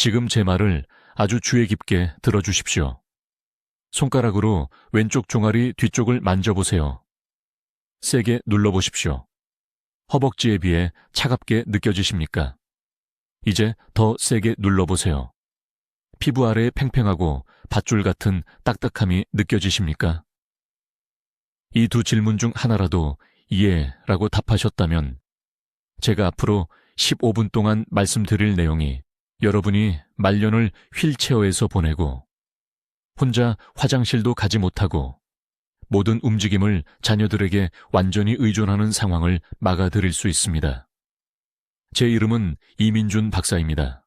지금 제 말을 아주 주의 깊게 들어주십시오. 손가락으로 왼쪽 종아리 뒤쪽을 만져보세요. 세게 눌러보십시오. 허벅지에 비해 차갑게 느껴지십니까? 이제 더 세게 눌러보세요. 피부 아래에 팽팽하고 밧줄 같은 딱딱함이 느껴지십니까? 이 두 질문 중 하나라도 이해라고 답하셨다면 제가 앞으로 15분 동안 말씀드릴 내용이 여러분이 말년을 휠체어에서 보내고 혼자 화장실도 가지 못하고 모든 움직임을 자녀들에게 완전히 의존하는 상황을 막아드릴 수 있습니다. 제 이름은 이민준 박사입니다.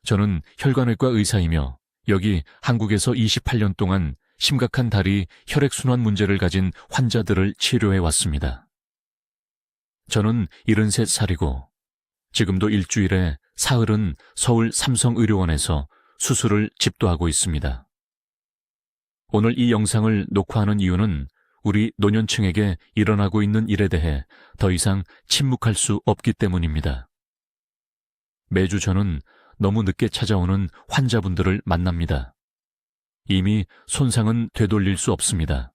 저는 혈관외과 의사이며 여기 한국에서 28년 동안 심각한 다리 혈액순환 문제를 가진 환자들을 치료해 왔습니다. 저는 73살이고 지금도 일주일에 사흘은 서울 삼성의료원에서 수술을 집도하고 있습니다. 오늘 이 영상을 녹화하는 이유는 우리 노년층에게 일어나고 있는 일에 대해 더 이상 침묵할 수 없기 때문입니다. 매주 저는 너무 늦게 찾아오는 환자분들을 만납니다. 이미 손상은 되돌릴 수 없습니다.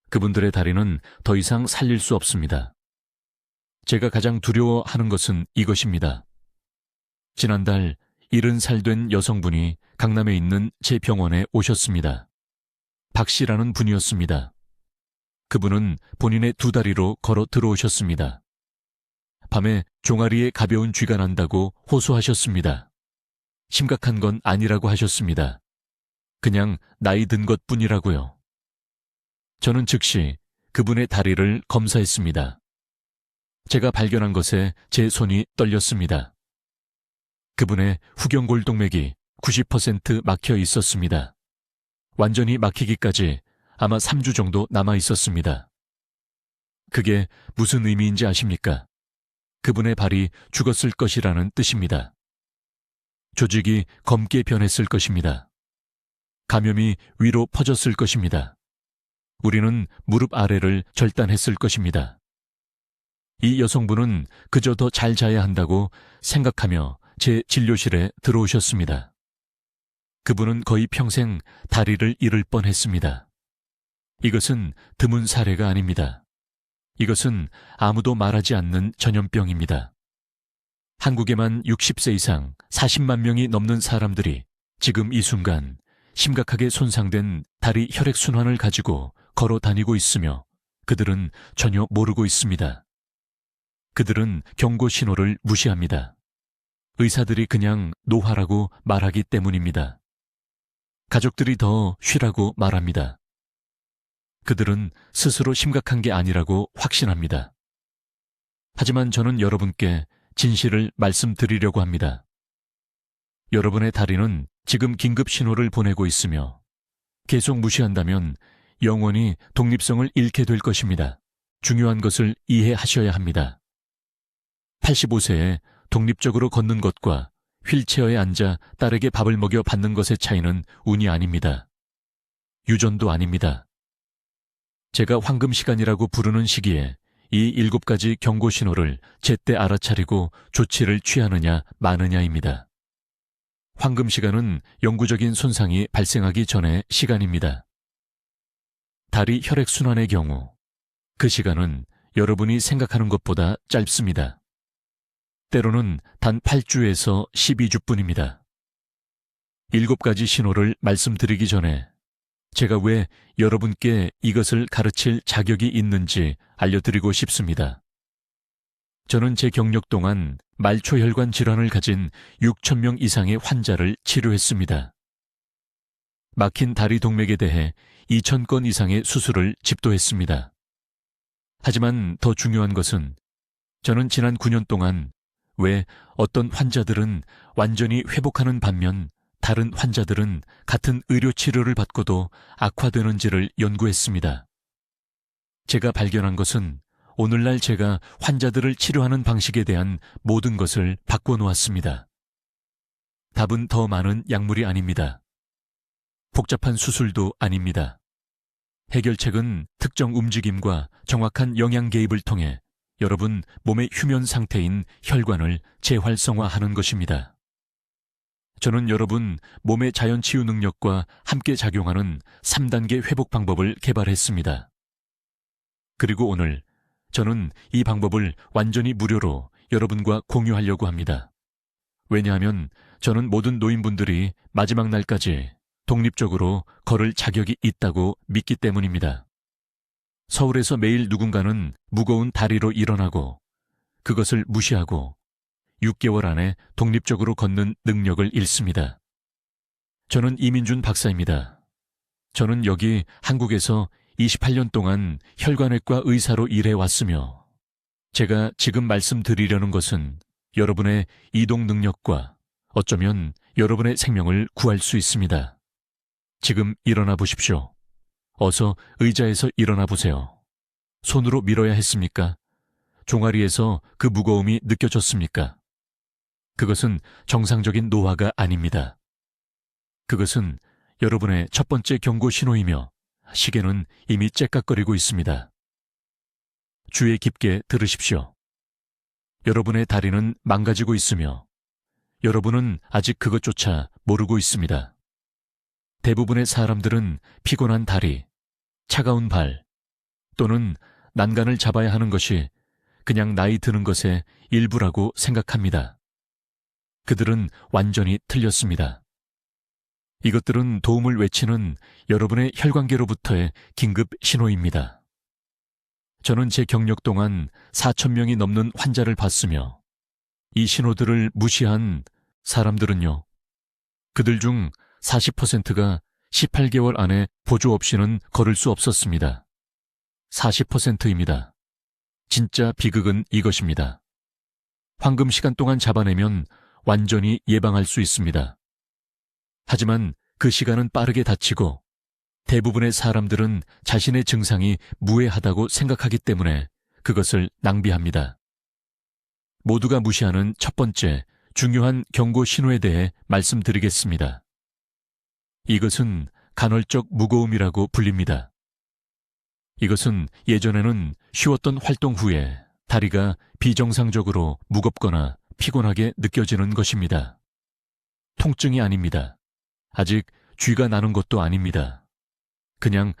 그분들의 다리는 더 이상 살릴 수 없습니다. 제가 가장 두려워하는 것은 이것입니다. 지난달 70살 된 여성분이 강남에 있는 제 병원에 오셨습니다. 박 씨라는 분이었습니다. 그분은 본인의 두 다리로 걸어 들어오셨습니다. 밤에 종아리에 가벼운 쥐가 난다고 호소하셨습니다. 심각한 건 아니라고 하셨습니다. 그냥 나이 든 것뿐이라고요. 저는 즉시 그분의 다리를 검사했습니다. 제가 발견한 것에 제 손이 떨렸습니다. 그분의 후경골동맥이 90% 막혀 있었습니다. 완전히 막히기까지 아마 3주 정도 남아 있었습니다. 그게 무슨 의미인지 아십니까? 그분의 발이 죽었을 것이라는 뜻입니다. 조직이 검게 변했을 것입니다. 감염이 위로 퍼졌을 것입니다. 우리는 무릎 아래를 절단했을 것입니다. 이 여성분은 그저 더 잘 자야 한다고 생각하며 제 진료실에 들어오셨습니다. 그분은 거의 평생 다리를 잃을 뻔했습니다. 이것은 드문 사례가 아닙니다. 이것은 아무도 말하지 않는 전염병입니다. 한국에만 60세 이상 40만 명이 넘는 사람들이 지금 이 순간 심각하게 손상된 다리 혈액순환을 가지고 걸어 다니고 있으며 그들은 전혀 모르고 있습니다. 그들은 경고 신호를 무시합니다. 의사들이 그냥 노화라고 말하기 때문입니다. 가족들이 더 쉬라고 말합니다. 그들은 스스로 심각한 게 아니라고 확신합니다. 하지만 저는 여러분께 진실을 말씀드리려고 합니다. 여러분의 다리는 지금 긴급 신호를 보내고 있으며 계속 무시한다면 영원히 독립성을 잃게 될 것입니다. 중요한 것을 이해하셔야 합니다. 85세에 독립적으로 걷는 것과 휠체어에 앉아 딸에게 밥을 먹여 받는 것의 차이는 운이 아닙니다. 유전도 아닙니다. 제가 황금 시간이라고 부르는 시기에 이 7가지 경고 신호를 제때 알아차리고 조치를 취하느냐 마느냐입니다. 황금 시간은 영구적인 손상이 발생하기 전의 시간입니다. 다리 혈액순환의 경우 그 시간은 여러분이 생각하는 것보다 짧습니다. 때로는 단 8주에서 12주뿐입니다. 7가지 신호를 말씀드리기 전에 제가 왜 여러분께 이것을 가르칠 자격이 있는지 알려드리고 싶습니다. 저는 제 경력 동안 말초혈관 질환을 가진 6,000명 이상의 환자를 치료했습니다. 막힌 다리 동맥에 대해 2,000건 이상의 수술을 집도했습니다. 하지만 더 중요한 것은 저는 지난 9년 동안 왜 어떤 환자들은 완전히 회복하는 반면 다른 환자들은 같은 의료 치료를 받고도 악화되는지를 연구했습니다. 제가 발견한 것은 오늘날 제가 환자들을 치료하는 방식에 대한 모든 것을 바꿔놓았습니다. 답은 더 많은 약물이 아닙니다. 복잡한 수술도 아닙니다. 해결책은 특정 움직임과 정확한 영양 개입을 통해 여러분 몸의 휴면 상태인 혈관을 재활성화하는 것입니다. 저는 여러분 몸의 자연치유 능력과 함께 작용하는 3단계 회복 방법을 개발했습니다. 그리고 오늘 저는 이 방법을 완전히 무료로 여러분과 공유하려고 합니다. 왜냐하면 저는 모든 노인분들이 마지막 날까지 독립적으로 걸을 자격이 있다고 믿기 때문입니다. 서울에서 매일 누군가는 무거운 다리로 일어나고 그것을 무시하고 6개월 안에 독립적으로 걷는 능력을 잃습니다. 저는 이민준 박사입니다. 저는 여기 한국에서 28년 동안 혈관외과 의사로 일해왔으며 제가 지금 말씀드리려는 것은 여러분의 이동 능력과 어쩌면 여러분의 생명을 구할 수 있습니다. 지금 일어나 보십시오. 어서 의자에서 일어나 보세요. 손으로 밀어야 했습니까? 종아리에서 그 무거움이 느껴졌습니까? 그것은 정상적인 노화가 아닙니다. 그것은 여러분의 첫 번째 경고 신호이며 시계는 이미 째깍거리고 있습니다. 주의 깊게 들으십시오. 여러분의 다리는 망가지고 있으며 여러분은 아직 그것조차 모르고 있습니다. 대부분의 사람들은 피곤한 다리, 차가운 발 또는 난간을 잡아야 하는 것이 그냥 나이 드는 것의 일부라고 생각합니다. 그들은 완전히 틀렸습니다. 이것들은 도움을 외치는 여러분의 혈관계로부터의 긴급 신호입니다. 저는 제 경력 동안 4,000명이 넘는 환자를 봤으며 이 신호들을 무시한 사람들은요, 그들 중 40%가 18개월 안에 보조 없이는 걸을 수 없었습니다. 40%입니다. 진짜 비극은 이것입니다. 황금 시간 동안 잡아내면 완전히 예방할 수 있습니다. 하지만 그 시간은 빠르게 닫히고 대부분의 사람들은 자신의 증상이 무해하다고 생각하기 때문에 그것을 낭비합니다. 모두가 무시하는 첫 번째 중요한 경고 신호에 대해 말씀드리겠습니다. 이것은 간헐적 무거움이라고 불립니다. 이것은 예전에는 쉬웠던 활동 후에 다리가 비정상적으로 무겁거나 피곤하게 느껴지는 것입니다. 통증이 아닙니다. 아직 쥐가 나는 것도 아닙니다. 그냥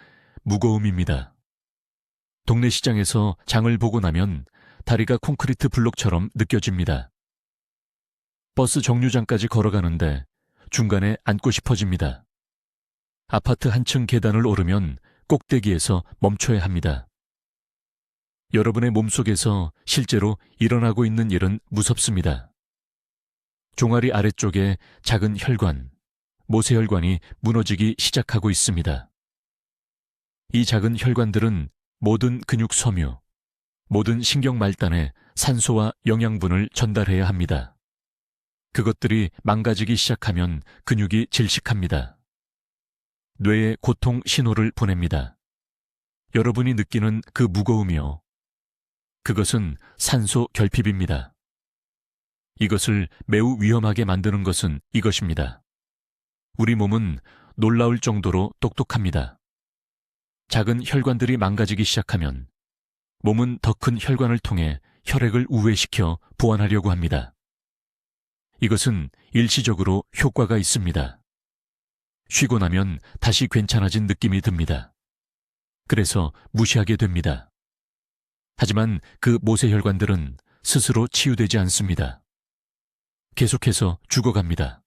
무거움입니다. 동네 시장에서 장을 보고 나면 다리가 콘크리트 블록처럼 느껴집니다. 버스 정류장까지 걸어가는데 중간에 앉고 싶어집니다. 아파트 한층 계단을 오르면 꼭대기에서 멈춰야 합니다. 여러분의 몸속에서 실제로 일어나고 있는 일은 무섭습니다. 종아리 아래쪽에 작은 혈관, 모세혈관이 무너지기 시작하고 있습니다. 이 작은 혈관들은 모든 근육 섬유, 모든 신경 말단에 산소와 영양분을 전달해야 합니다. 그것들이 망가지기 시작하면 근육이 질식합니다. 뇌에 고통 신호를 보냅니다. 여러분이 느끼는 그 무거움이요. 그것은 산소 결핍입니다. 이것을 매우 위험하게 만드는 것은 이것입니다. 우리 몸은 놀라울 정도로 똑똑합니다. 작은 혈관들이 망가지기 시작하면 몸은 더 큰 혈관을 통해 혈액을 우회시켜 보완하려고 합니다. 이것은 일시적으로 효과가 있습니다. 쉬고 나면 다시 괜찮아진 느낌이 듭니다. 그래서 무시하게 됩니다. 하지만 그 모세혈관들은 스스로 치유되지 않습니다. 계속해서 죽어갑니다.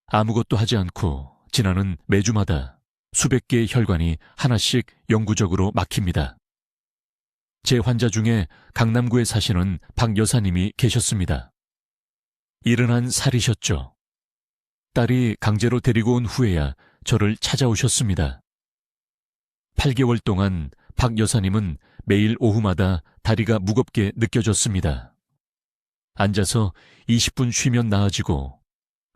아무것도 하지 않고 지나는 매주마다 수백 개의 혈관이 하나씩 영구적으로 막힙니다. 제 환자 중에 강남구에 사시는 박 여사님이 계셨습니다. 71살이셨죠. 딸이 강제로 데리고 온 후에야 저를 찾아오셨습니다. 8개월 동안 박 여사님은 매일 오후마다 다리가 무겁게 느껴졌습니다. 앉아서 20분 쉬면 나아지고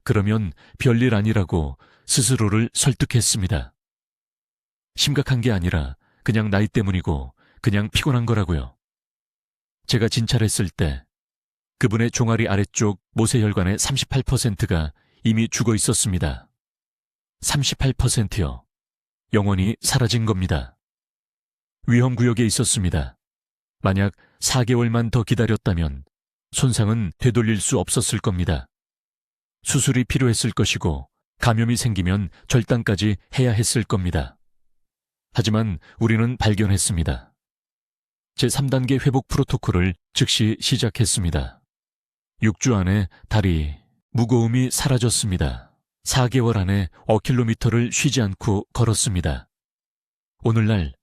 그러면 별일 아니라고 스스로를 설득했습니다. 심각한 게 아니라 그냥 나이 때문이고 그냥 피곤한 거라고요. 제가 진찰했을 때 그분의 종아리 아래쪽 모세혈관의 38%가 이미 죽어 있었습니다. 38%요. 영원히 사라진 겁니다. 위험구역에 있었습니다. 만약 4개월만 더 기다렸다면 손상은 되돌릴 수 없었을 겁니다. 수술이 필요했을 것이고 감염이 생기면 절단까지 해야 했을 겁니다. 하지만 우리는 발견했습니다. 제3단계 회복 프로토콜을 즉시 시작했습니다. 6주 안에 다리 무거움이 사라졌습니다. 4개월 안에 5km를 쉬지 않고 걸었습니다. 오늘날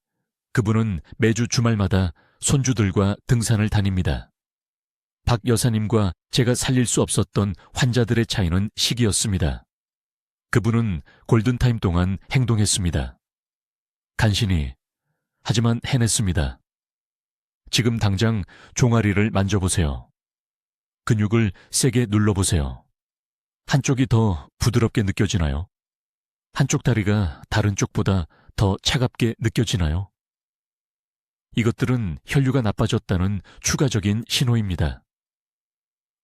그분은 매주 주말마다 손주들과 등산을 다닙니다. 박 여사님과 제가 살릴 수 없었던 환자들의 차이는 시기였습니다. 그분은 골든타임 동안 행동했습니다. 간신히, 하지만 해냈습니다. 지금 당장 종아리를 만져보세요. 근육을 세게 눌러보세요. 한쪽이 더 부드럽게 느껴지나요? 한쪽 다리가 다른 쪽보다 더 차갑게 느껴지나요? 이것들은 혈류가 나빠졌다는 추가적인 신호입니다.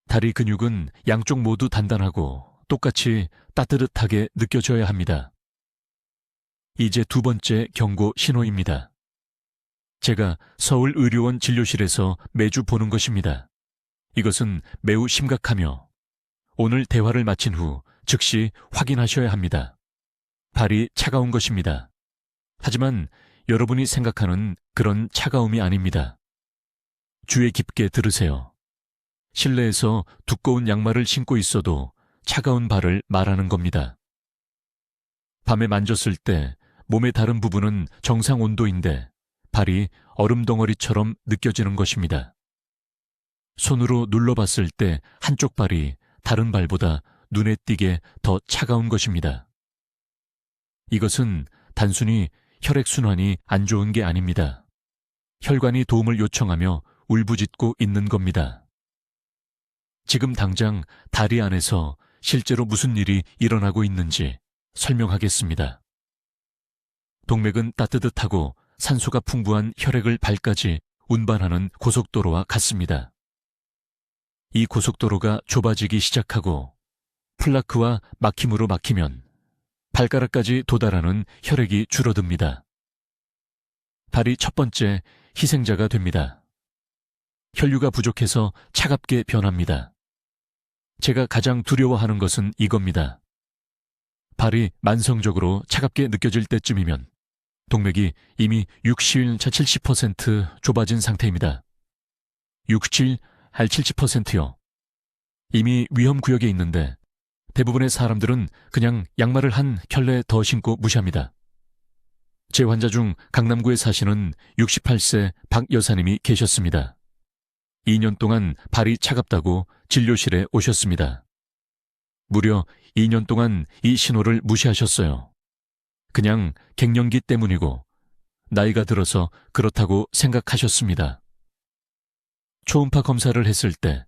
다리 근육은 양쪽 모두 단단하고 똑같이 따뜻하게 느껴져야 합니다. 이제 두 번째 경고 신호입니다. 제가 서울의료원 진료실에서 매주 보는 것입니다. 이것은 매우 심각하며 오늘 대화를 마친 후 즉시 확인하셔야 합니다. 발이 차가운 것입니다. 하지만 여러분이 생각하는 그런 차가움이 아닙니다. 귀에 깊게 들으세요. 실내에서 두꺼운 양말을 신고 있어도 차가운 발을 말하는 겁니다. 밤에 만졌을 때 몸의 다른 부분은 정상 온도인데 발이 얼음 덩어리처럼 느껴지는 것입니다. 손으로 눌러봤을 때 한쪽 발이 다른 발보다 눈에 띄게 더 차가운 것입니다. 이것은 단순히 혈액순환이 안 좋은 게 아닙니다. 혈관이 도움을 요청하며 울부짖고 있는 겁니다. 지금 당장 다리 안에서 실제로 무슨 일이 일어나고 있는지 설명하겠습니다. 동맥은 따뜻하고 산소가 풍부한 혈액을 발까지 운반하는 고속도로와 같습니다. 이 고속도로가 좁아지기 시작하고 플라크와 막힘으로 막히면 발가락까지 도달하는 혈액이 줄어듭니다. 발이 첫 번째 희생자가 됩니다. 혈류가 부족해서 차갑게 변합니다. 제가 가장 두려워하는 것은 이겁니다. 발이 만성적으로 차갑게 느껴질 때쯤이면 동맥이 이미 60일차 70% 좁아진 상태입니다. 67, 할 70%요. 이미 위험구역에 있는데 대부분의 사람들은 그냥 양말을 한 켤레 더 신고 무시합니다. 제 환자 중 강남구에 사시는 68세 박 여사님이 계셨습니다. 2년 동안 발이 차갑다고 진료실에 오셨습니다. 무려 2년 동안 이 신호를 무시하셨어요. 그냥 갱년기 때문이고 나이가 들어서 그렇다고 생각하셨습니다. 초음파 검사를 했을 때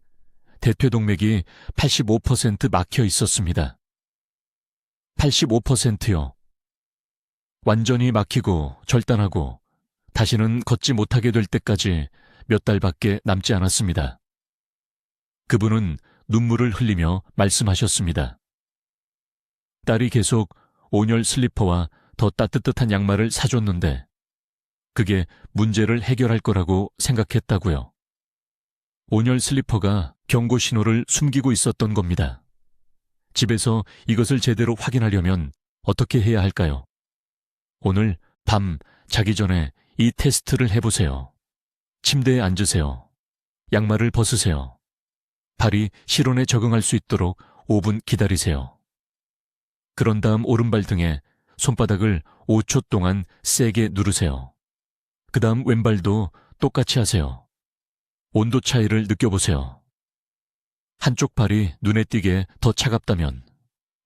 대퇴동맥이 85% 막혀 있었습니다. 85%요. 완전히 막히고 절단하고 다시는 걷지 못하게 될 때까지 몇 달밖에 남지 않았습니다. 그분은 눈물을 흘리며 말씀하셨습니다. 딸이 계속 온열 슬리퍼와 더 따뜻한 양말을 사줬는데 그게 문제를 해결할 거라고 생각했다고요. 온열 슬리퍼가 경고 신호를 숨기고 있었던 겁니다. 집에서 이것을 제대로 확인하려면 어떻게 해야 할까요? 오늘 밤 자기 전에 이 테스트를 해보세요. 침대에 앉으세요. 양말을 벗으세요. 발이 실온에 적응할 수 있도록 5분 기다리세요. 그런 다음 오른발 등에 손바닥을 5초 동안 세게 누르세요. 그 다음 왼발도 똑같이 하세요. 온도 차이를 느껴보세요. 한쪽 발이 눈에 띄게 더 차갑다면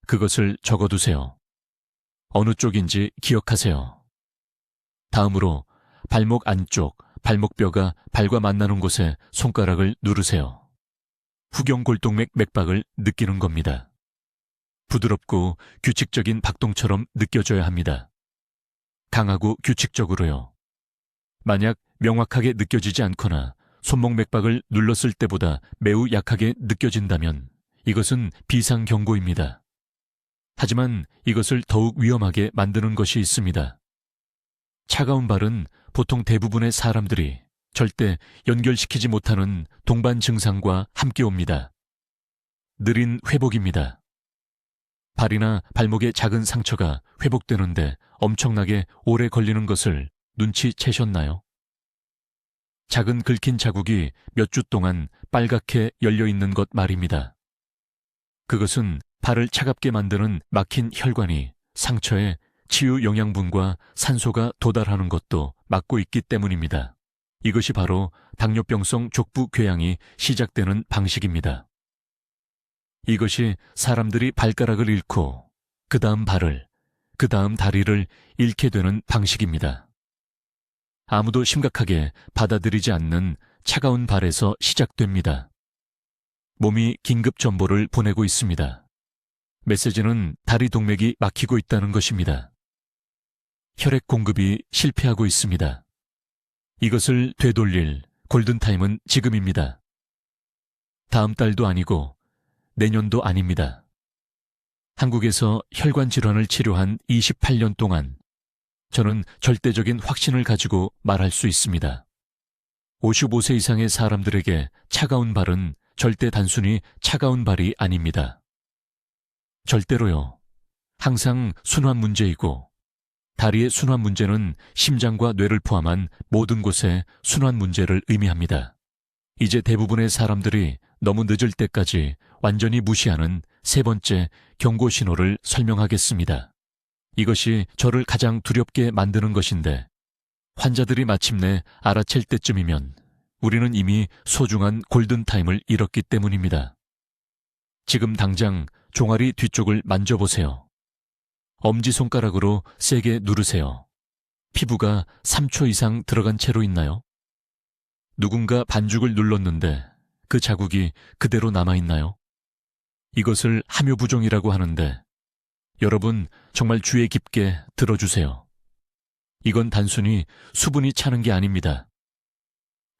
그것을 적어두세요. 어느 쪽인지 기억하세요. 다음으로 발목 안쪽, 발목뼈가 발과 만나는 곳에 손가락을 누르세요. 후경골동맥 맥박을 느끼는 겁니다. 부드럽고 규칙적인 박동처럼 느껴져야 합니다. 강하고 규칙적으로요. 만약 명확하게 느껴지지 않거나 손목 맥박을 눌렀을 때보다 매우 약하게 느껴진다면 이것은 비상경고입니다. 하지만 이것을 더욱 위험하게 만드는 것이 있습니다. 차가운 발은 보통 대부분의 사람들이 절대 연결시키지 못하는 동반 증상과 함께 옵니다. 느린 회복입니다. 발이나 발목에 작은 상처가 회복되는데 엄청나게 오래 걸리는 것을 눈치채셨나요? 작은 긁힌 자국이 몇 주 동안 빨갛게 열려 있는 것 말입니다. 그것은 발을 차갑게 만드는 막힌 혈관이 상처에 치유 영양분과 산소가 도달하는 것도 막고 있기 때문입니다. 이것이 바로 당뇨병성 족부 궤양이 시작되는 방식입니다. 이것이 사람들이 발가락을 잃고 그 다음 발을, 그 다음 다리를 잃게 되는 방식입니다. 아무도 심각하게 받아들이지 않는 차가운 발에서 시작됩니다. 몸이 긴급 정보를 보내고 있습니다. 메시지는 다리 동맥이 막히고 있다는 것입니다. 혈액 공급이 실패하고 있습니다. 이것을 되돌릴 골든타임은 지금입니다. 다음 달도 아니고 내년도 아닙니다. 한국에서 혈관 질환을 치료한 28년 동안 저는 절대적인 확신을 가지고 말할 수 있습니다. 55세 이상의 사람들에게 차가운 발은 절대 단순히 차가운 발이 아닙니다. 절대로요. 항상 순환 문제이고 다리의 순환 문제는 심장과 뇌를 포함한 모든 곳의 순환 문제를 의미합니다. 이제 대부분의 사람들이 너무 늦을 때까지 완전히 무시하는 세 번째 경고 신호를 설명하겠습니다. 이것이 저를 가장 두렵게 만드는 것인데 환자들이 마침내 알아챌 때쯤이면 우리는 이미 소중한 골든타임을 잃었기 때문입니다. 지금 당장 종아리 뒤쪽을 만져보세요. 엄지손가락으로 세게 누르세요. 피부가 3초 이상 들어간 채로 있나요? 누군가 반죽을 눌렀는데 그 자국이 그대로 남아있나요? 이것을 함유부종이라고 하는데 여러분 정말 주의 깊게 들어주세요. 이건 단순히 수분이 차는 게 아닙니다.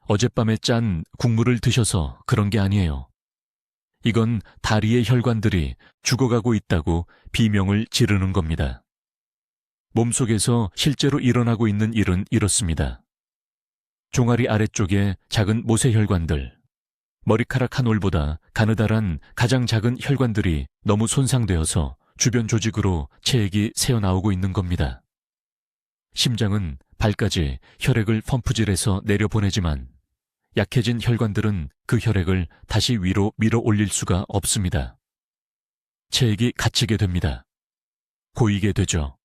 어젯밤에 짠 국물을 드셔서 그런 게 아니에요. 이건 다리의 혈관들이 죽어가고 있다고 비명을 지르는 겁니다. 몸속에서 실제로 일어나고 있는 일은 이렇습니다. 종아리 아래쪽에 작은 모세혈관들, 머리카락 한 올보다 가느다란 가장 작은 혈관들이 너무 손상되어서 주변 조직으로 체액이 새어나오고 있는 겁니다. 심장은 발까지 혈액을 펌프질해서 내려보내지만 약해진 혈관들은 그 혈액을 다시 위로 밀어 올릴 수가 없습니다. 체액이 갇히게 됩니다. 고이게 되죠.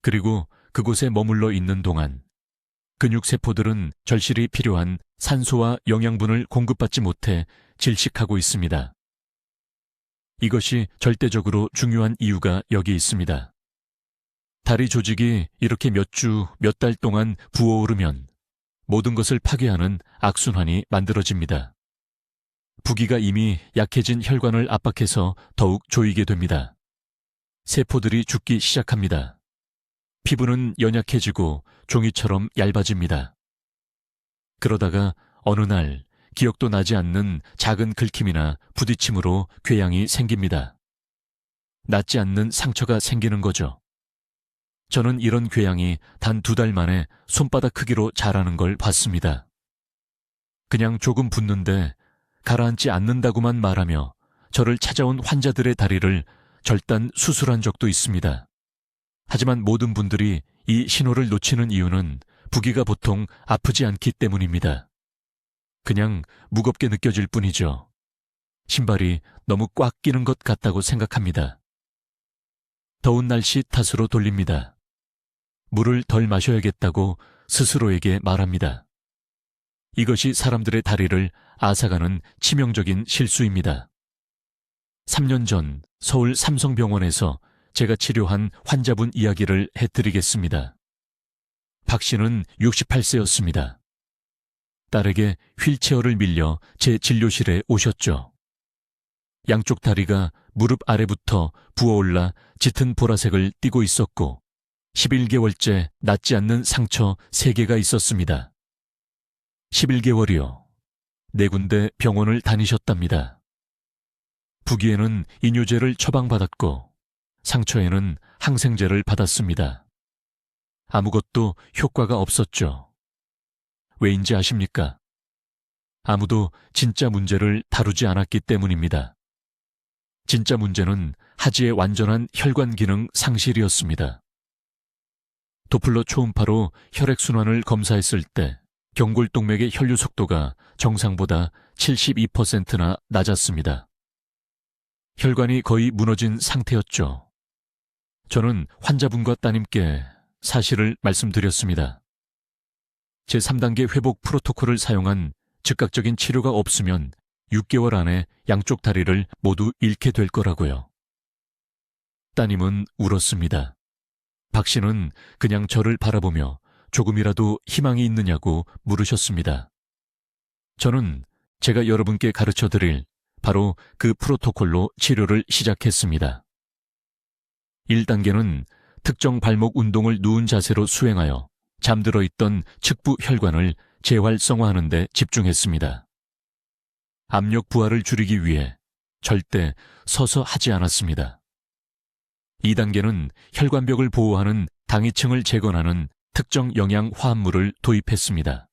그리고 그곳에 머물러 있는 동안 근육세포들은 절실히 필요한 산소와 영양분을 공급받지 못해 질식하고 있습니다. 이것이 절대적으로 중요한 이유가 여기 있습니다. 다리 조직이 이렇게 몇 주, 몇 달 동안 부어오르면 모든 것을 파괴하는 악순환이 만들어집니다. 부기가 이미 약해진 혈관을 압박해서 더욱 조이게 됩니다. 세포들이 죽기 시작합니다. 피부는 연약해지고 종이처럼 얇아집니다. 그러다가 어느 날 기억도 나지 않는 작은 긁힘이나 부딪힘으로 궤양이 생깁니다. 낫지 않는 상처가 생기는 거죠. 저는 이런 궤양이 단 2달 만에 손바닥 크기로 자라는 걸 봤습니다. 그냥 조금 붓는데 가라앉지 않는다고만 말하며 저를 찾아온 환자들의 다리를 절단 수술한 적도 있습니다. 하지만 모든 분들이 이 신호를 놓치는 이유는 부기가 보통 아프지 않기 때문입니다. 그냥 무겁게 느껴질 뿐이죠. 신발이 너무 꽉 끼는 것 같다고 생각합니다. 더운 날씨 탓으로 돌립니다. 물을 덜 마셔야겠다고 스스로에게 말합니다. 이것이 사람들의 다리를 앗아가는 치명적인 실수입니다. 3년 전 서울 삼성병원에서 제가 치료한 환자분 이야기를 해드리겠습니다. 박 씨는 68세였습니다. 딸에게 휠체어를 밀려 제 진료실에 오셨죠. 양쪽 다리가 무릎 아래부터 부어올라 짙은 보라색을 띠고 있었고 11개월째 낫지 않는 상처 3개가 있었습니다. 11개월이요. 4군데 병원을 다니셨답니다. 부기에는 이뇨제를 처방받았고 상처에는 항생제를 받았습니다. 아무것도 효과가 없었죠. 왜인지 아십니까? 아무도 진짜 문제를 다루지 않았기 때문입니다. 진짜 문제는 하지의 완전한 혈관 기능 상실이었습니다. 도플러 초음파로 혈액순환을 검사했을 때 경골동맥의 혈류 속도가 정상보다 72%나 낮았습니다. 혈관이 거의 무너진 상태였죠. 저는 환자분과 따님께 사실을 말씀드렸습니다. 제3단계 회복 프로토콜을 사용한 즉각적인 치료가 없으면 6개월 안에 양쪽 다리를 모두 잃게 될 거라고요. 따님은 울었습니다. 박 씨는 그냥 저를 바라보며 조금이라도 희망이 있느냐고 물으셨습니다. 저는 제가 여러분께 가르쳐드릴 바로 그 프로토콜로 치료를 시작했습니다. 1단계는 특정 발목 운동을 누운 자세로 수행하여 잠들어 있던 측부 혈관을 재활성화하는 데 집중했습니다. 압력 부하를 줄이기 위해 절대 서서 하지 않았습니다. 2단계는 혈관벽을 보호하는 당위층을 재건하는 특정 영양 화합물을 도입했습니다.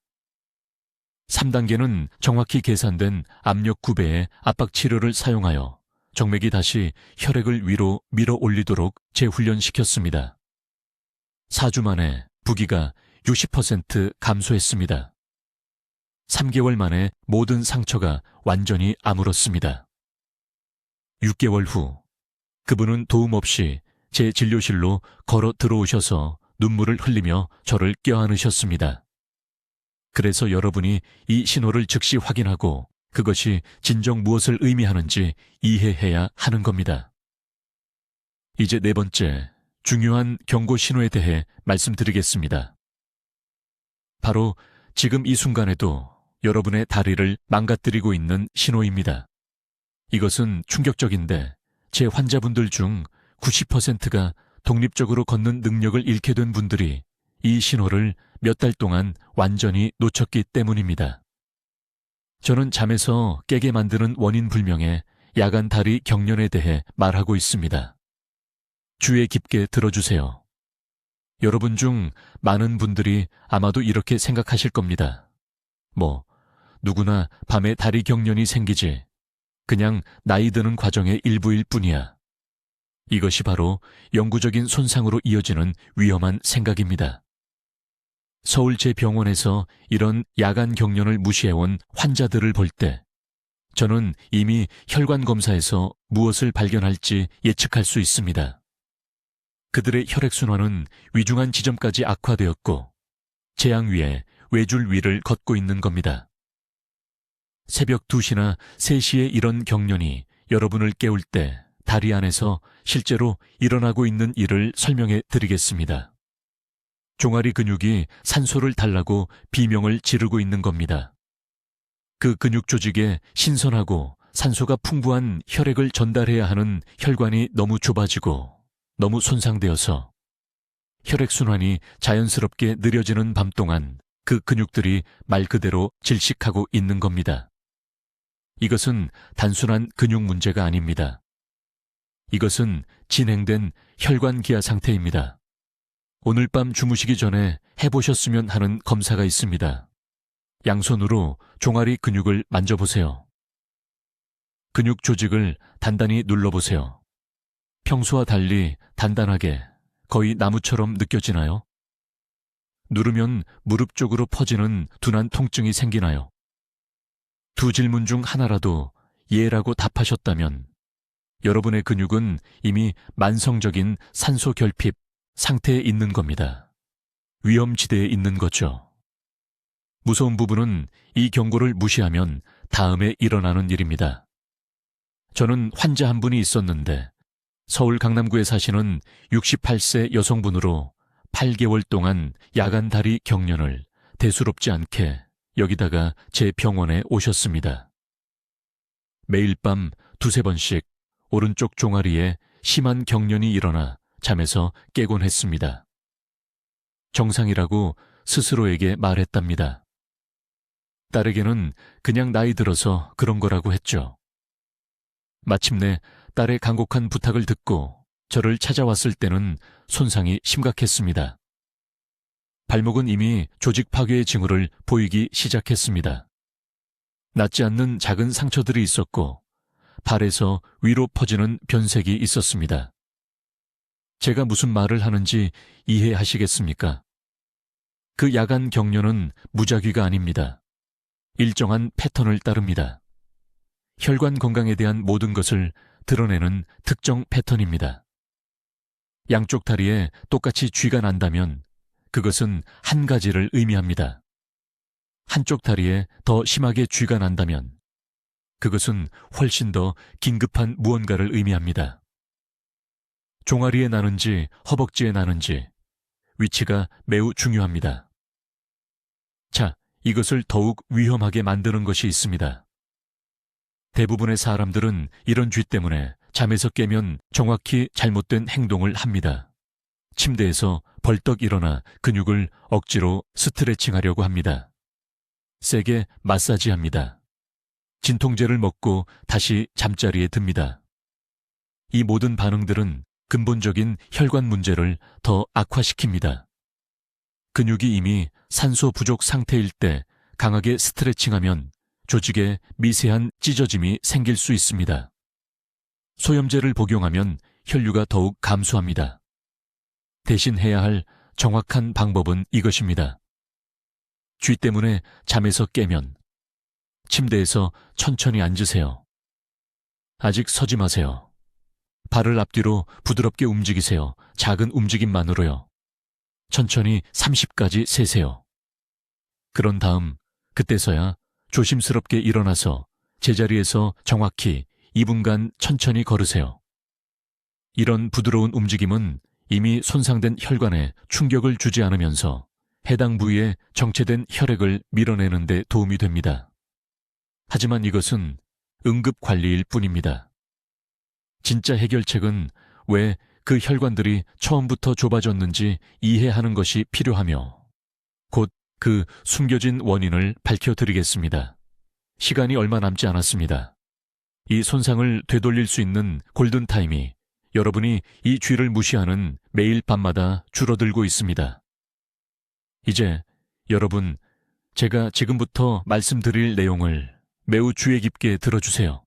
3단계는 정확히 계산된 압력 9배의 압박 치료를 사용하여 정맥이 다시 혈액을 위로 밀어 올리도록 재훈련시켰습니다. 4주 만에 부기가 60% 감소했습니다. 3개월 만에 모든 상처가 완전히 아물었습니다. 6개월 후 그분은 도움 없이 제 진료실로 걸어 들어오셔서 눈물을 흘리며 저를 껴안으셨습니다. 그래서 여러분이 이 신호를 즉시 확인하고 그것이 진정 무엇을 의미하는지 이해해야 하는 겁니다. 이제 네 번째, 중요한 경고 신호에 대해 말씀드리겠습니다. 바로 지금 이 순간에도 여러분의 다리를 망가뜨리고 있는 신호입니다. 이것은 충격적인데 제 환자분들 중 90%가 독립적으로 걷는 능력을 잃게 된 분들이 이 신호를 몇 달 동안 완전히 놓쳤기 때문입니다. 저는 잠에서 깨게 만드는 원인 불명의 야간 다리 경련에 대해 말하고 있습니다. 주의 깊게 들어주세요. 여러분 중 많은 분들이 아마도 이렇게 생각하실 겁니다. 누구나 밤에 다리 경련이 생기지. 그냥 나이 드는 과정의 일부일 뿐이야. 이것이 바로 영구적인 손상으로 이어지는 위험한 생각입니다. 서울 제 병원에서 이런 야간 경련을 무시해온 환자들을 볼 때 저는 이미 혈관 검사에서 무엇을 발견할지 예측할 수 있습니다. 그들의 혈액순환은 위중한 지점까지 악화되었고 재앙 위에 외줄 위를 걷고 있는 겁니다. 새벽 2시나 3시에 이런 경련이 여러분을 깨울 때 다리 안에서 실제로 일어나고 있는 일을 설명해 드리겠습니다. 종아리 근육이 산소를 달라고 비명을 지르고 있는 겁니다. 그 근육 조직에 신선하고 산소가 풍부한 혈액을 전달해야 하는 혈관이 너무 좁아지고 너무 손상되어서 혈액순환이 자연스럽게 느려지는 밤 동안 그 근육들이 말 그대로 질식하고 있는 겁니다. 이것은 단순한 근육 문제가 아닙니다. 이것은 진행된 혈관 기아 상태입니다. 오늘 밤 주무시기 전에 해보셨으면 하는 검사가 있습니다. 양손으로 종아리 근육을 만져보세요. 근육 조직을 단단히 눌러보세요. 평소와 달리 단단하게 거의 나무처럼 느껴지나요? 누르면 무릎 쪽으로 퍼지는 둔한 통증이 생기나요? 두 질문 중 하나라도 예라고 답하셨다면 여러분의 근육은 이미 만성적인 산소 결핍 상태에 있는 겁니다. 위험지대에 있는 거죠. 무서운 부분은 이 경고를 무시하면 다음에 일어나는 일입니다. 저는 환자 한 분이 있었는데 서울 강남구에 사시는 68세 여성분으로 8개월 동안 야간 다리 경련을 대수롭지 않게 여기다가 제 병원에 오셨습니다. 매일 밤 2~3번씩 오른쪽 종아리에 심한 경련이 일어나 잠에서 깨곤 했습니다. 정상이라고 스스로에게 말했답니다. 딸에게는 그냥 나이 들어서 그런 거라고 했죠. 마침내 딸의 간곡한 부탁을 듣고 저를 찾아왔을 때는 손상이 심각했습니다. 발목은 이미 조직 파괴의 징후를 보이기 시작했습니다. 낫지 않는 작은 상처들이 있었고 발에서 위로 퍼지는 변색이 있었습니다. 제가 무슨 말을 하는지 이해하시겠습니까? 그 야간 격려는 무작위가 아닙니다. 일정한 패턴을 따릅니다. 혈관 건강에 대한 모든 것을 드러내는 특정 패턴입니다. 양쪽 다리에 똑같이 쥐가 난다면 그것은 한 가지를 의미합니다. 한쪽 다리에 더 심하게 쥐가 난다면 그것은 훨씬 더 긴급한 무언가를 의미합니다. 종아리에 나는지 허벅지에 나는지 위치가 매우 중요합니다. 자, 이것을 더욱 위험하게 만드는 것이 있습니다. 대부분의 사람들은 이런 쥐 때문에 잠에서 깨면 정확히 잘못된 행동을 합니다. 침대에서 벌떡 일어나 근육을 억지로 스트레칭하려고 합니다. 세게 마사지합니다. 진통제를 먹고 다시 잠자리에 듭니다. 이 모든 반응들은 근본적인 혈관 문제를 더 악화시킵니다. 근육이 이미 산소 부족 상태일 때 강하게 스트레칭하면 조직에 미세한 찢어짐이 생길 수 있습니다. 소염제를 복용하면 혈류가 더욱 감소합니다. 대신 해야 할 정확한 방법은 이것입니다. 쥐 때문에 잠에서 깨면 침대에서 천천히 앉으세요. 아직 서지 마세요. 발을 앞뒤로 부드럽게 움직이세요. 작은 움직임만으로요. 천천히 30까지 세세요. 그런 다음 그때서야 조심스럽게 일어나서 제자리에서 정확히 2분간 천천히 걸으세요. 이런 부드러운 움직임은 이미 손상된 혈관에 충격을 주지 않으면서 해당 부위에 정체된 혈액을 밀어내는 데 도움이 됩니다. 하지만 이것은 응급관리일 뿐입니다. 진짜 해결책은 왜 그 혈관들이 처음부터 좁아졌는지 이해하는 것이 필요하며 곧 그 숨겨진 원인을 밝혀드리겠습니다. 시간이 얼마 남지 않았습니다. 이 손상을 되돌릴 수 있는 골든타임이 여러분이 이 쥐를 무시하는 매일 밤마다 줄어들고 있습니다. 이제 여러분, 제가 지금부터 말씀드릴 내용을 매우 주의 깊게 들어주세요.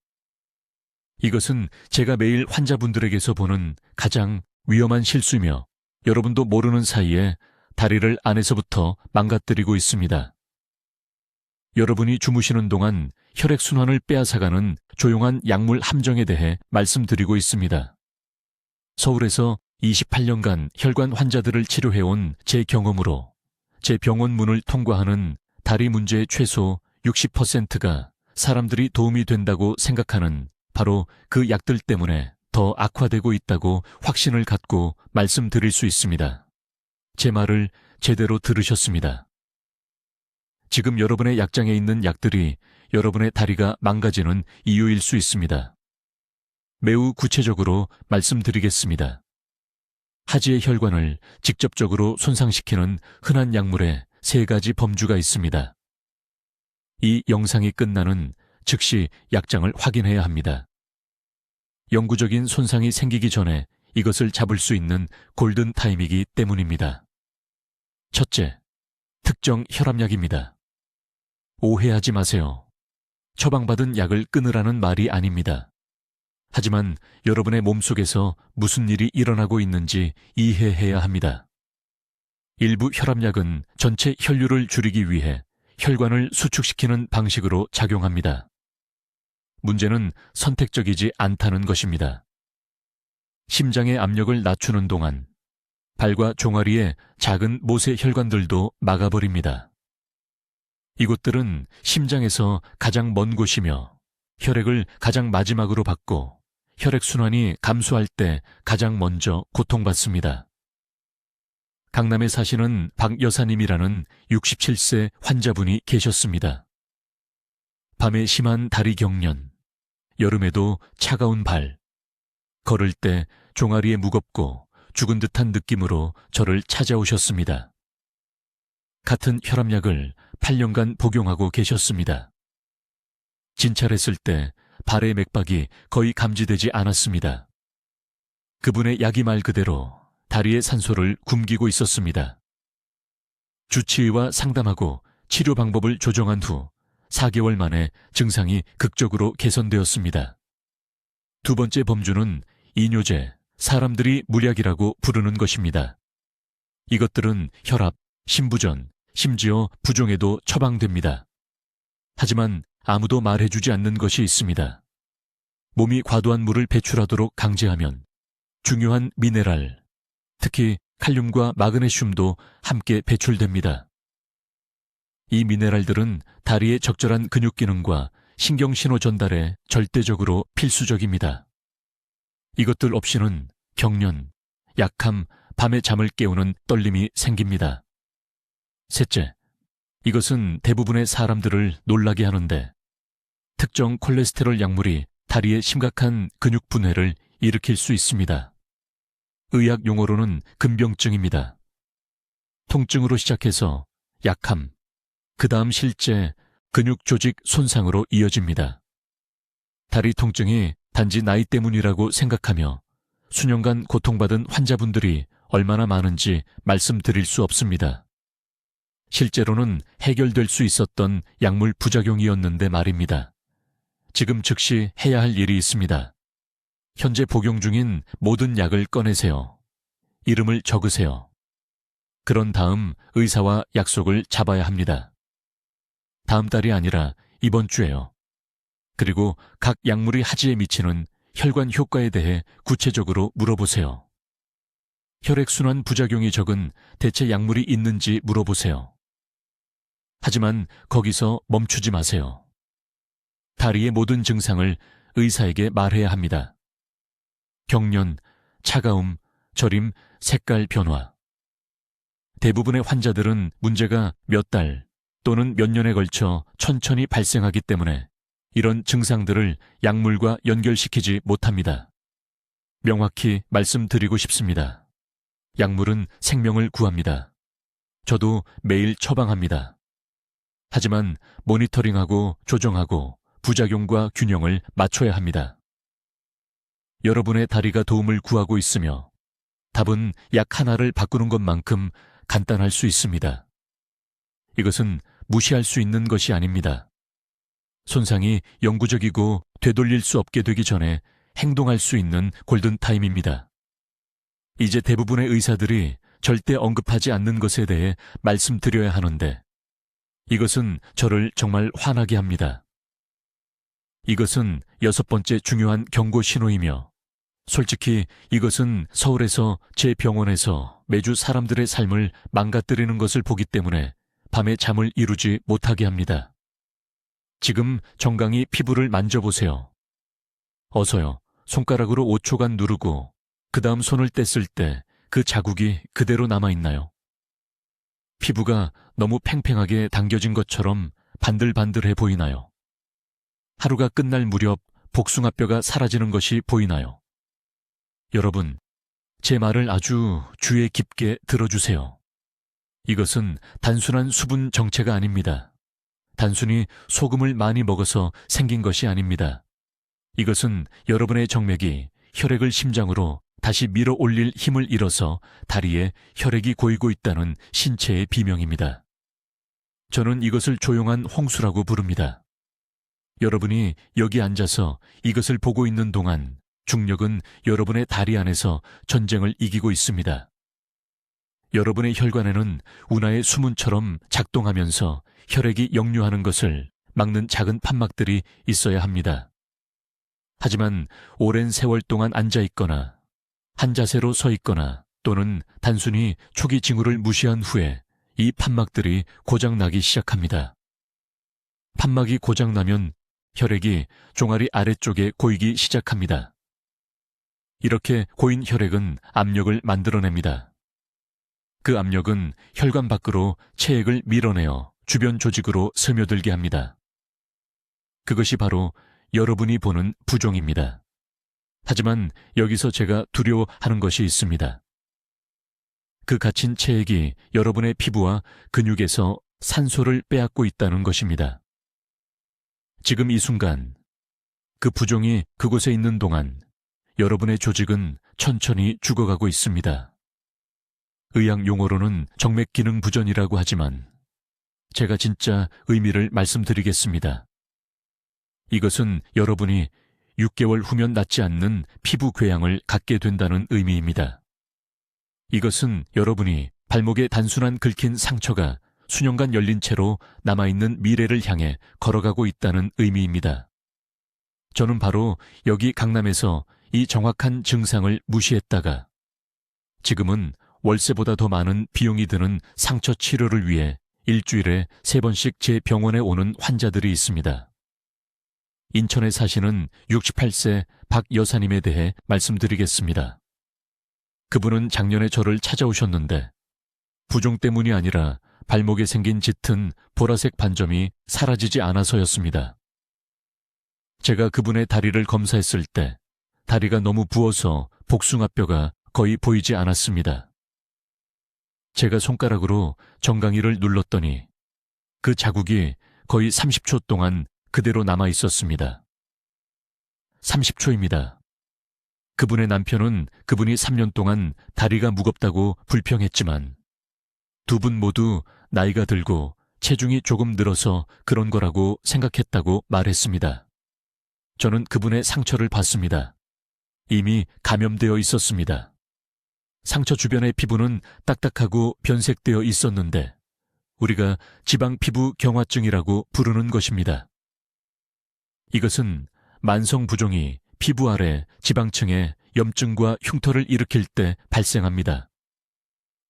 이것은 제가 매일 환자분들에게서 보는 가장 위험한 실수이며 여러분도 모르는 사이에 다리를 안에서부터 망가뜨리고 있습니다. 여러분이 주무시는 동안 혈액순환을 빼앗아가는 조용한 약물 함정에 대해 말씀드리고 있습니다. 서울에서 28년간 혈관 환자들을 치료해온 제 경험으로 제 병원 문을 통과하는 다리 문제의 최소 60%가 사람들이 도움이 된다고 생각하는 바로 그 약들 때문에 더 악화되고 있다고 확신을 갖고 말씀드릴 수 있습니다. 제 말을 제대로 들으셨습니다. 지금 여러분의 약장에 있는 약들이 여러분의 다리가 망가지는 이유일 수 있습니다. 매우 구체적으로 말씀드리겠습니다. 하지의 혈관을 직접적으로 손상시키는 흔한 약물에 3가지 범주가 있습니다. 이 영상이 끝나는 즉시 약장을 확인해야 합니다. 영구적인 손상이 생기기 전에 이것을 잡을 수 있는 골든타임이기 때문입니다. 첫째, 특정 혈압약입니다. 오해하지 마세요. 처방받은 약을 끊으라는 말이 아닙니다. 하지만 여러분의 몸속에서 무슨 일이 일어나고 있는지 이해해야 합니다. 일부 혈압약은 전체 혈류를 줄이기 위해 혈관을 수축시키는 방식으로 작용합니다. 문제는 선택적이지 않다는 것입니다. 심장의 압력을 낮추는 동안 발과 종아리의 작은 모세 혈관들도 막아버립니다. 이곳들은 심장에서 가장 먼 곳이며 혈액을 가장 마지막으로 받고 혈액순환이 감소할 때 가장 먼저 고통받습니다. 강남에 사시는 박 여사님이라는 67세 환자분이 계셨습니다. 밤에 심한 다리 경련, 여름에도 차가운 발, 걸을 때 종아리에 무겁고 죽은 듯한 느낌으로 저를 찾아오셨습니다. 같은 혈압약을 8년간 복용하고 계셨습니다. 진찰했을 때 발의 맥박이 거의 감지되지 않았습니다. 그분의 약이 말 그대로 다리의 산소를 굶기고 있었습니다. 주치의와 상담하고 치료 방법을 조정한 후 4개월 만에 증상이 극적으로 개선되었습니다. 두 번째 범주는 이뇨제, 사람들이 무약이라고 부르는 것입니다. 이것들은 혈압, 심부전, 심지어 부종에도 처방됩니다. 하지만 아무도 말해주지 않는 것이 있습니다. 몸이 과도한 물을 배출하도록 강제하면 중요한 미네랄, 특히 칼륨과 마그네슘도 함께 배출됩니다. 이 미네랄들은 다리의 적절한 근육 기능과 신경신호 전달에 절대적으로 필수적입니다. 이것들 없이는 경련, 약함, 밤에 잠을 깨우는 떨림이 생깁니다. 셋째, 이것은 대부분의 사람들을 놀라게 하는데 특정 콜레스테롤 약물이 다리에 심각한 근육 분해를 일으킬 수 있습니다. 의학 용어로는 근병증입니다. 통증으로 시작해서 약함, 그 다음 실제 근육 조직 손상으로 이어집니다. 다리 통증이 단지 나이 때문이라고 생각하며 수년간 고통받은 환자분들이 얼마나 많은지 말씀드릴 수 없습니다. 실제로는 해결될 수 있었던 약물 부작용이었는데 말입니다. 지금 즉시 해야 할 일이 있습니다. 현재 복용 중인 모든 약을 꺼내세요. 이름을 적으세요. 그런 다음 의사와 약속을 잡아야 합니다. 다음 달이 아니라 이번 주에요. 그리고 각 약물이 하지에 미치는 혈관 효과에 대해 구체적으로 물어보세요. 혈액순환 부작용이 적은 대체 약물이 있는지 물어보세요. 하지만 거기서 멈추지 마세요. 다리의 모든 증상을 의사에게 말해야 합니다. 경련, 차가움, 저림, 색깔 변화. 대부분의 환자들은 문제가 몇 달 또는 몇 년에 걸쳐 천천히 발생하기 때문에 이런 증상들을 약물과 연결시키지 못합니다. 명확히 말씀드리고 싶습니다. 약물은 생명을 구합니다. 저도 매일 처방합니다. 하지만 모니터링하고 조정하고 부작용과 균형을 맞춰야 합니다. 여러분의 다리가 도움을 구하고 있으며 답은 약 하나를 바꾸는 것만큼 간단할 수 있습니다. 이것은 무시할 수 있는 것이 아닙니다. 손상이 영구적이고 되돌릴 수 없게 되기 전에 행동할 수 있는 골든타임입니다. 이제 대부분의 의사들이 절대 언급하지 않는 것에 대해 말씀드려야 하는데 이것은 저를 정말 화나게 합니다. 이것은 6번째 중요한 경고 신호이며 솔직히 이것은 서울에서 제 병원에서 매주 사람들의 삶을 망가뜨리는 것을 보기 때문에 밤에 잠을 이루지 못하게 합니다. 지금 정강이 피부를 만져보세요. 어서요. 손가락으로 5초간 누르고 그 다음 손을 뗐을 때 그 자국이 그대로 남아있나요? 피부가 너무 팽팽하게 당겨진 것처럼 반들반들해 보이나요? 하루가 끝날 무렵 복숭아뼈가 사라지는 것이 보이나요? 여러분, 제 말을 아주 주의 깊게 들어주세요. 이것은 단순한 수분 정체가 아닙니다. 단순히 소금을 많이 먹어서 생긴 것이 아닙니다. 이것은 여러분의 정맥이 혈액을 심장으로 다시 밀어 올릴 힘을 잃어서 다리에 혈액이 고이고 있다는 신체의 비명입니다. 저는 이것을 조용한 홍수라고 부릅니다. 여러분이 여기 앉아서 이것을 보고 있는 동안 중력은 여러분의 다리 안에서 전쟁을 이기고 있습니다. 여러분의 혈관에는 운하의 수문처럼 작동하면서 혈액이 역류하는 것을 막는 작은 판막들이 있어야 합니다. 하지만 오랜 세월 동안 앉아있거나 한 자세로 서 있거나 또는 단순히 초기 징후를 무시한 후에 이 판막들이 고장나기 시작합니다. 판막이 고장나면 혈액이 종아리 아래쪽에 고이기 시작합니다. 이렇게 고인 혈액은 압력을 만들어냅니다. 그 압력은 혈관 밖으로 체액을 밀어내어 주변 조직으로 스며들게 합니다. 그것이 바로 여러분이 보는 부종입니다. 하지만 여기서 제가 두려워하는 것이 있습니다. 그 갇힌 체액이 여러분의 피부와 근육에서 산소를 빼앗고 있다는 것입니다. 지금 이 순간 그 부종이 그곳에 있는 동안 여러분의 조직은 천천히 죽어가고 있습니다. 의학 용어로는 정맥 기능 부전이라고 하지만 제가 진짜 의미를 말씀드리겠습니다. 이것은 여러분이 6개월 후면 낫지 않는 피부 궤양을 갖게 된다는 의미입니다. 이것은 여러분이 발목에 단순한 긁힌 상처가 수년간 열린 채로 남아있는 미래를 향해 걸어가고 있다는 의미입니다. 저는 바로 여기 강남에서 이 정확한 증상을 무시했다가 지금은 월세보다 더 많은 비용이 드는 상처 치료를 위해 일주일에 3번씩 제 병원에 오는 환자들이 있습니다. 인천에 사시는 68세 박 여사님에 대해 말씀드리겠습니다. 그분은 작년에 저를 찾아오셨는데 부종 때문이 아니라 발목에 생긴 짙은 보라색 반점이 사라지지 않아서였습니다. 제가 그분의 다리를 검사했을 때 다리가 너무 부어서 복숭아뼈가 거의 보이지 않았습니다. 제가 손가락으로 정강이를 눌렀더니 그 자국이 거의 30초 동안 그대로 남아 있었습니다. 30초입니다. 그분의 남편은 그분이 3년 동안 다리가 무겁다고 불평했지만 두 분 모두 나이가 들고 체중이 조금 늘어서 그런 거라고 생각했다고 말했습니다. 저는 그분의 상처를 봤습니다. 이미 감염되어 있었습니다. 상처 주변의 피부는 딱딱하고 변색되어 있었는데 우리가 지방 피부 경화증이라고 부르는 것입니다. 이것은 만성 부종이 피부 아래 지방층에 염증과 흉터를 일으킬 때 발생합니다.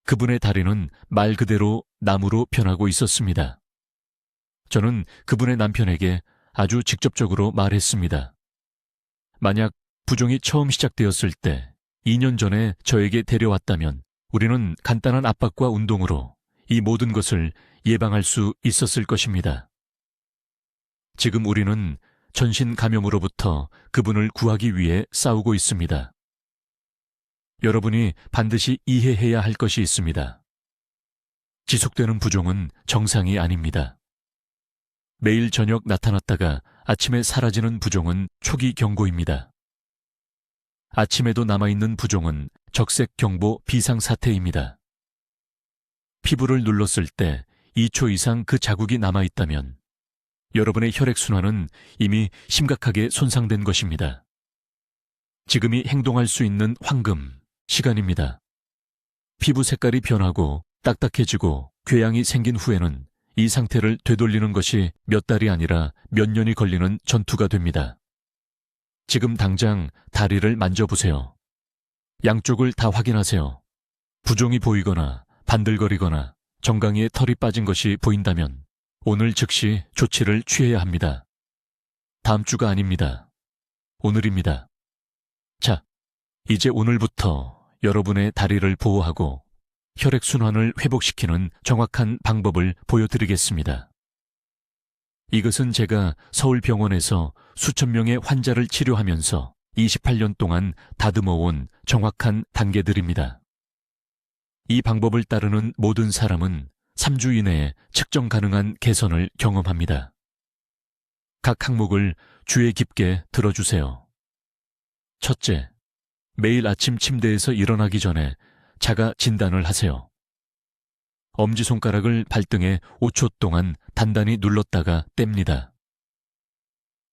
그분의 다리는 말 그대로 나무로 변하고 있었습니다. 저는 그분의 남편에게 아주 직접적으로 말했습니다. 만약 부종이 처음 시작되었을 때 2년 전에 저에게 데려왔다면 우리는 간단한 압박과 운동으로 이 모든 것을 예방할 수 있었을 것입니다. 지금 우리는 전신 감염으로부터 그분을 구하기 위해 싸우고 있습니다. 여러분이 반드시 이해해야 할 것이 있습니다. 지속되는 부종은 정상이 아닙니다. 매일 저녁 나타났다가 아침에 사라지는 부종은 초기 경고입니다. 아침에도 남아있는 부종은 적색경보 비상사태입니다. 피부를 눌렀을 때 2초 이상 그 자국이 남아있다면 여러분의 혈액순환은 이미 심각하게 손상된 것입니다. 지금이 행동할 수 있는 황금 시간입니다. 피부 색깔이 변하고 딱딱해지고 궤양이 생긴 후에는 이 상태를 되돌리는 것이 몇 달이 아니라 몇 년이 걸리는 전투가 됩니다. 지금 당장 다리를 만져보세요. 양쪽을 다 확인하세요. 부종이 보이거나 반들거리거나 정강이에 털이 빠진 것이 보인다면 오늘 즉시 조치를 취해야 합니다. 다음 주가 아닙니다. 오늘입니다. 자, 이제 오늘부터 여러분의 다리를 보호하고 혈액순환을 회복시키는 정확한 방법을 보여드리겠습니다. 이것은 제가 서울병원에서 수천 명의 환자를 치료하면서 28년 동안 다듬어온 정확한 단계들입니다. 이 방법을 따르는 모든 사람은 3주 이내에 측정 가능한 개선을 경험합니다. 각 항목을 주의 깊게 들어주세요. 첫째, 매일 아침 침대에서 일어나기 전에 자가 진단을 하세요. 엄지손가락을 발등에 5초 동안 단단히 눌렀다가 뗍니다.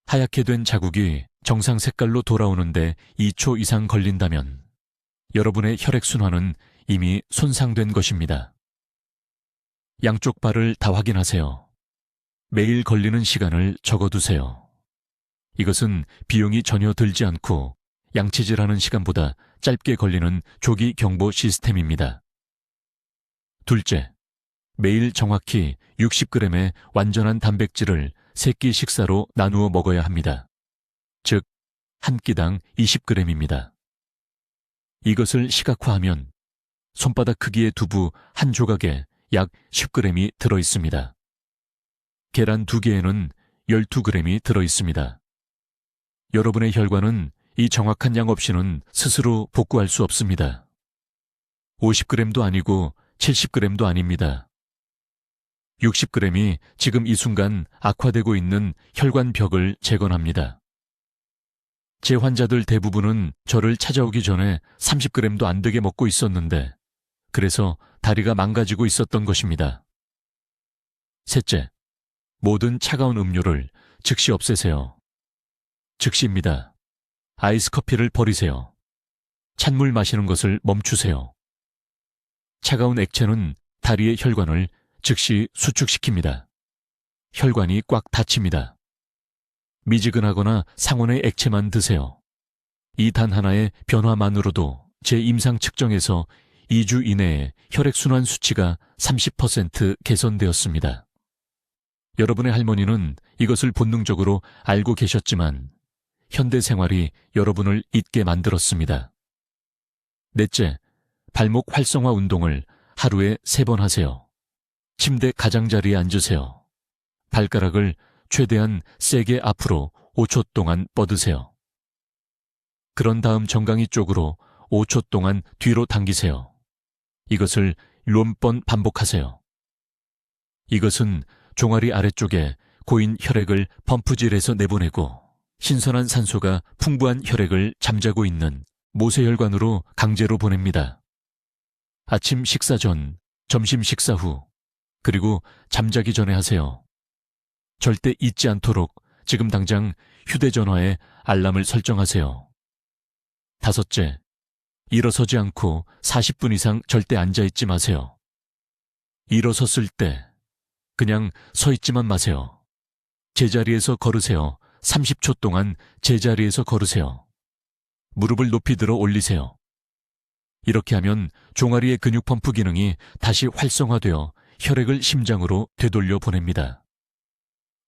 하얗게 된 자국이 정상 색깔로 돌아오는데 2초 이상 걸린다면 여러분의 혈액순환은 이미 손상된 것입니다. 양쪽 발을 다 확인하세요. 매일 걸리는 시간을 적어두세요. 이것은 비용이 전혀 들지 않고 양치질하는 시간보다 짧게 걸리는 조기 경보 시스템입니다. 둘째, 매일 정확히 60g의 완전한 단백질을 3끼 식사로 나누어 먹어야 합니다. 즉, 한 끼당 20g입니다. 이것을 시각화하면 손바닥 크기의 두부 한 조각에 약 10g이 들어있습니다. 계란 2개에는 12g이 들어있습니다. 여러분의 혈관은 이 정확한 양 없이는 스스로 복구할 수 없습니다. 50g도 아니고 70g도 아닙니다. 60g이 지금 이 순간 악화되고 있는 혈관벽을 재건합니다. 제 환자들 대부분은 저를 찾아오기 전에 30g도 안 되게 먹고 있었는데 그래서 다리가 망가지고 있었던 것입니다. 셋째, 모든 차가운 음료를 즉시 없애세요. 즉시입니다. 아이스 커피를 버리세요. 찬물 마시는 것을 멈추세요. 차가운 액체는 다리의 혈관을 즉시 수축시킵니다. 혈관이 꽉 닫힙니다. 미지근하거나 상온의 액체만 드세요. 이 단 하나의 변화만으로도 제 임상 측정에서 2주 이내에 혈액순환 수치가 30% 개선되었습니다. 여러분의 할머니는 이것을 본능적으로 알고 계셨지만 현대 생활이 여러분을 잊게 만들었습니다. 넷째, 발목 활성화 운동을 하루에 3번 하세요. 침대 가장자리에 앉으세요. 발가락을 최대한 세게 앞으로 5초 동안 뻗으세요. 그런 다음 정강이 쪽으로 5초 동안 뒤로 당기세요. 이것을 10번 반복하세요. 이것은 종아리 아래쪽에 고인 혈액을 펌프질해서 내보내고 신선한 산소가 풍부한 혈액을 잠자고 있는 모세혈관으로 강제로 보냅니다. 아침 식사 전, 점심 식사 후, 그리고 잠자기 전에 하세요. 절대 잊지 않도록 지금 당장 휴대전화에 알람을 설정하세요. 다섯째, 일어서지 않고 40분 이상 절대 앉아있지 마세요. 일어섰을 때 그냥 서 있지만 마세요. 제자리에서 걸으세요. 30초 동안 제자리에서 걸으세요. 무릎을 높이 들어 올리세요. 이렇게 하면 종아리의 근육 펌프 기능이 다시 활성화되어 혈액을 심장으로 되돌려 보냅니다.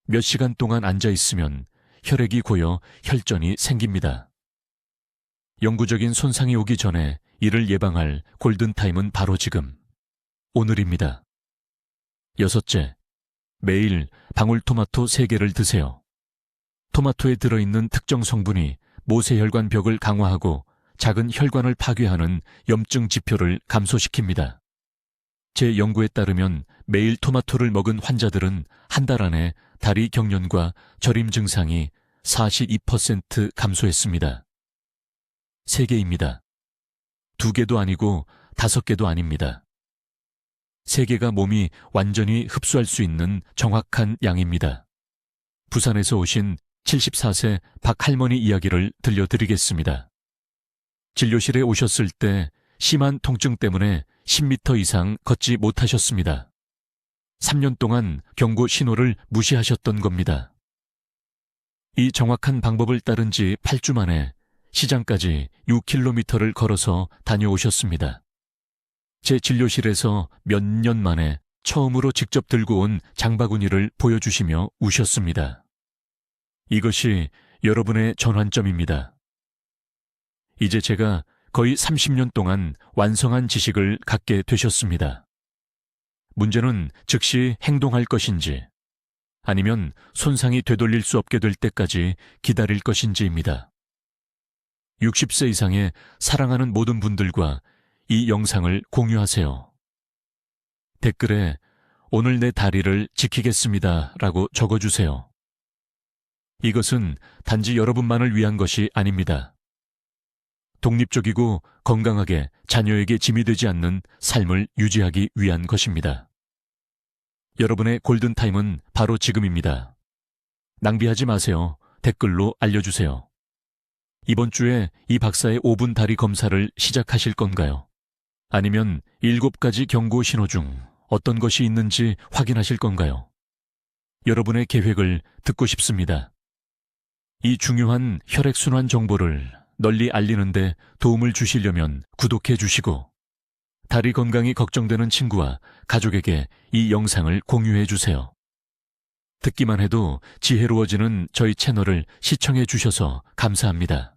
몇 시간 동안 앉아 있으면 혈액이 고여 혈전이 생깁니다. 영구적인 손상이 오기 전에 이를 예방할 골든타임은 바로 지금, 오늘입니다. 여섯째, 매일 방울토마토 3개를 드세요. 토마토에 들어있는 특정 성분이 모세혈관 벽을 강화하고 작은 혈관을 파괴하는 염증 지표를 감소시킵니다. 제 연구에 따르면 매일 토마토를 먹은 환자들은 한 달 안에 다리 경련과 저림 증상이 42% 감소했습니다. 3개입니다. 2개도 아니고 5개도 아닙니다. 3개가 몸이 완전히 흡수할 수 있는 정확한 양입니다. 부산에서 오신 74세 박할머니 이야기를 들려드리겠습니다. 진료실에 오셨을 때 심한 통증 때문에 10m 이상 걷지 못하셨습니다. 3년 동안 경고 신호를 무시하셨던 겁니다. 이 정확한 방법을 따른 지 8주 만에 시장까지 6km를 걸어서 다녀오셨습니다. 제 진료실에서 몇 년 만에 처음으로 직접 들고 온 장바구니를 보여주시며 우셨습니다. 이것이 여러분의 전환점입니다. 이제 제가 거의 30년 동안 완성한 지식을 갖게 되셨습니다. 문제는 즉시 행동할 것인지 아니면 손상이 되돌릴 수 없게 될 때까지 기다릴 것인지입니다. 60세 이상의 사랑하는 모든 분들과 이 영상을 공유하세요. 댓글에 오늘 내 다리를 지키겠습니다 라고 적어주세요. 이것은 단지 여러분만을 위한 것이 아닙니다. 독립적이고 건강하게 자녀에게 짐이 되지 않는 삶을 유지하기 위한 것입니다. 여러분의 골든타임은 바로 지금입니다. 낭비하지 마세요. 댓글로 알려주세요. 이번 주에 이 박사의 5분 다리 검사를 시작하실 건가요? 아니면 7가지 경고 신호 중 어떤 것이 있는지 확인하실 건가요? 여러분의 계획을 듣고 싶습니다. 이 중요한 혈액순환 정보를 널리 알리는데 도움을 주시려면 구독해 주시고 다리 건강이 걱정되는 친구와 가족에게 이 영상을 공유해 주세요. 듣기만 해도 지혜로워지는 저희 채널을 시청해 주셔서 감사합니다.